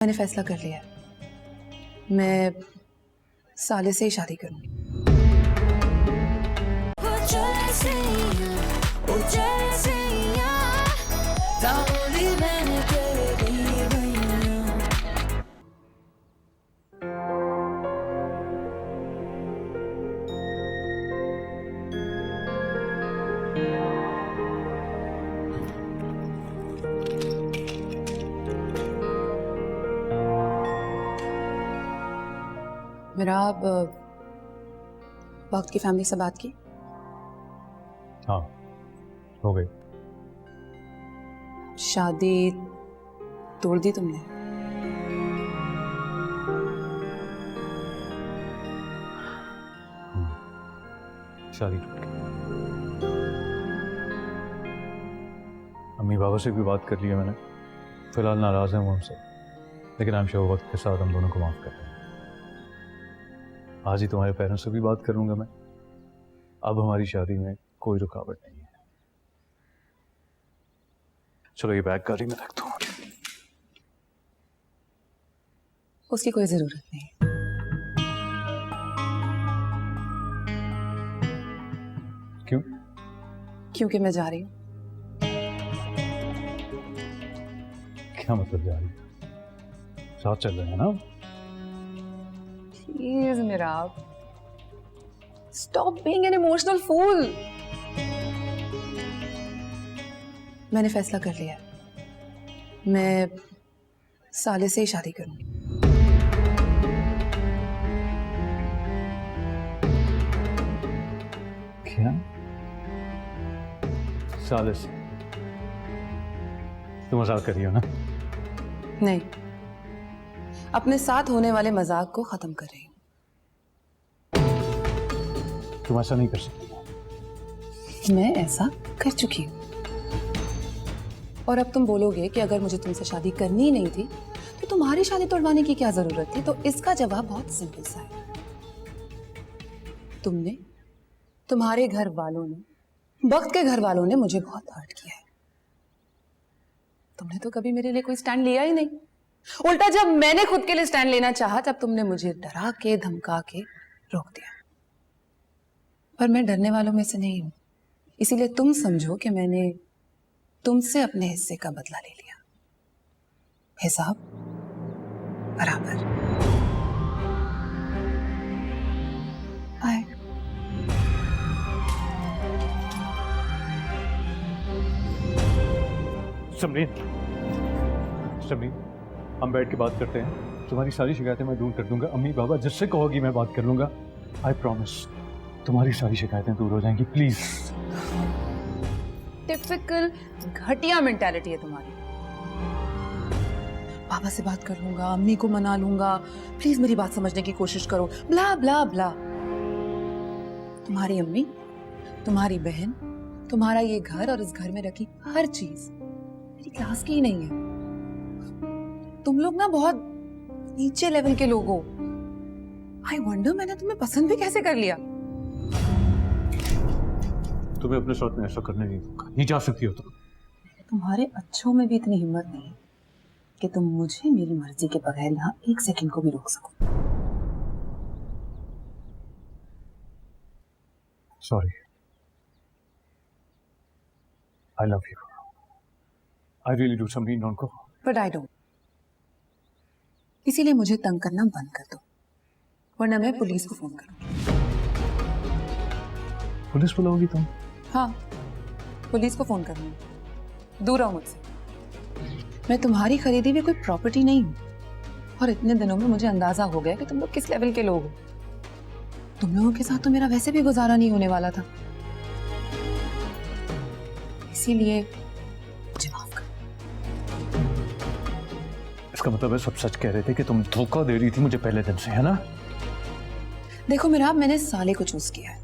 मैंने फैसला कर लिया है, मैं साले से ही शादी करूंगी। मेरा अब वक्त की फैमिली से बात की? हाँ, हो गई। शादी तोड़ दी तुमने? शादी टूट गई। अम्मी बाबा से भी बात कर ली है मैंने। फिलहाल नाराज हैं वो हमसे, लेकिन आई एम श्योर वक्त के साथ हम दोनों को माफ कर देंगे। आज ही तुम्हारे पेरेंट्स से भी बात करूंगा मैं। अब हमारी शादी में कोई रुकावट नहीं है। चलो ये बैग गाड़ी में रख दो। उसकी कोई जरूरत नहीं। क्यों? क्योंकि मैं जा रही हूँ। क्या मतलब जा रही? साथ चल रहे हैं ना? Please Mirab, stop being an emotional fool. मैंने फैसला कर लिया है, मैं साले से ही शादी करूंगी। क्या? साले से? तुम मजाक कर रही हो ना? नहीं, अपने साथ होने वाले मजाक को खत्म कर रही हूँ। तुम ऐसा नहीं कर सकती। मैं ऐसा कर चुकी हूँ, और अब तुम बोलोगे कि अगर मुझे तुमसे शादी करनी ही नहीं थी तो तुम्हारी शादी तोड़वाने की क्या जरूरत थी? तो इसका जवाब बहुत सिंपल सा है। तुमने, तुम्हारे घर वालों ने, वक्त के घर वालों ने मुझे बहुत हर्ट किया है। तुमने तो कभी मेरे लिए कोई स्टैंड लिया ही नहीं। उल्टा जब मैंने खुद के लिए स्टैंड लेना चाहा तब तुमने मुझे डरा के धमका के रोक दिया। पर मैं डरने वालों में से नहीं हूं, इसीलिए तुम समझो कि मैंने तुमसे अपने हिस्से का बदला ले लिया। हिसाब बराबर। आए। समरीन, समरीन, हम बैठ के बात करते हैं। तुम्हारी सारी शिकायतें मैं दूर कर दूंगा। अम्मी बाबा जिससे कहोगी मैं बात कर लूंगा। आई प्रॉमिस, तुम्हारी सारी शिकायतें दूर हो जाएंगी। प्लीज। टिपिकल घटिया मेंटालिटी है तुम्हारी। पापा से बात कर लूंगा, अम्मी को मना लूंगा, प्लीज मेरी बात समझने की कोशिश करो, ब्ला ब्ला ब्ला। तुम्हारी अम्मी, तुम्हारी बहन, तुम्हारा ये घर और इस घर में रखी हर चीज मेरी क्लास की ही नहीं है। तुम लोग ना बहुत नीचे लेवल के लोग हो। आई वंडर मैंने तुम्हें पसंद भी कैसे कर लिया। तुम्हें अपने साथ में ऐसा करने नहीं जा सकती हो तुम। तुम्हारे अच्छों में भी इतनी हिम्मत नहीं है कि तुम मुझे मेरी मर्जी के बगैर यहाँ एक सेकंड को भी रोक सको। Sorry, I love you. I really do. Samreen, don't go. But I don't. इसीलिए मुझे तंग करना बंद कर दो, वरना मैं पुलिस को फोन करूंगी। पुलिस बुलाओगी तुम? हाँ, पुलिस को फोन करूंगी। दूर रहो मुझसे। मैं तुम्हारी खरीदी हुई कोई प्रॉपर्टी नहीं हूं, और इतने दिनों में मुझे अंदाजा हो गया कि तुम लोग किस लेवल के लोग हो। तुम लोगों के साथ तो मेरा वैसे भी गुजारा नहीं होने वाला था, इसीलिए मुझे माफ कर। इसका मतलब है सब सच कह रहे थे कि तुम धोखा दे रही थी मुझे पहले दिन से, है ना? देखो मेरा, मैंने साले को चूज किया है।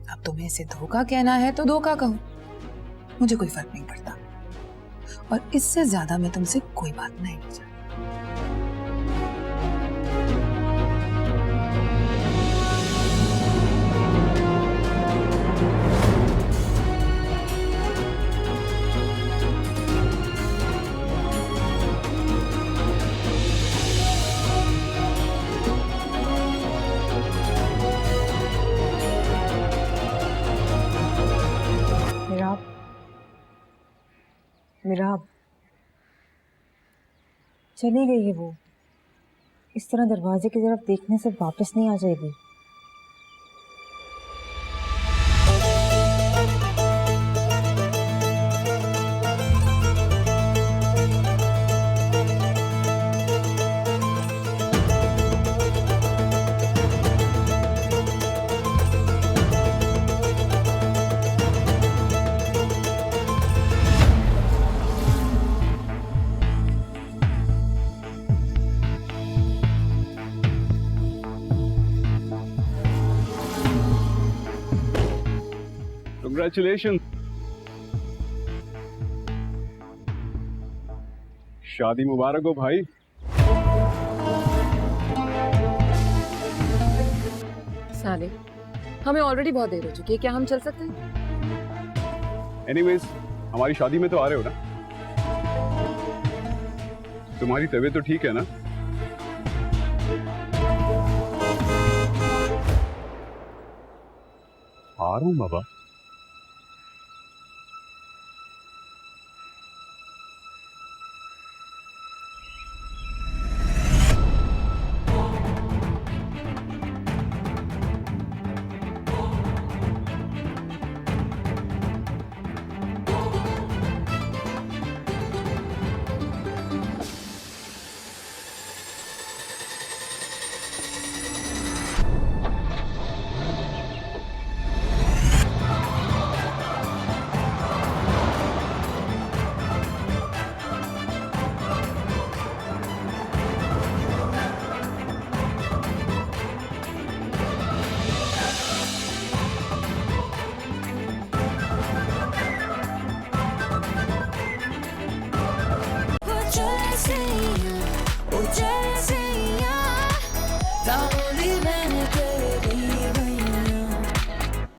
अब तुम्हें इसे धोखा कहना है तो धोखा कहो, मुझे कोई फर्क नहीं पड़ता। और इससे ज्यादा मैं तुमसे कोई बात नहीं कर सकती। विराब, चली गई है वो। इस तरह दरवाजे की तरफ देखने से वापस नहीं आ जाएगी। Congratulations. शादी मुबारक हो भाई। साले, हमें ऑलरेडी बहुत देर हो चुकी है, क्या हम चल सकते हैं? एनीवेज, हमारी शादी में तो आ रहे हो ना? तुम्हारी तबीयत तो ठीक है ना? आ रहा हूं बाबा। Say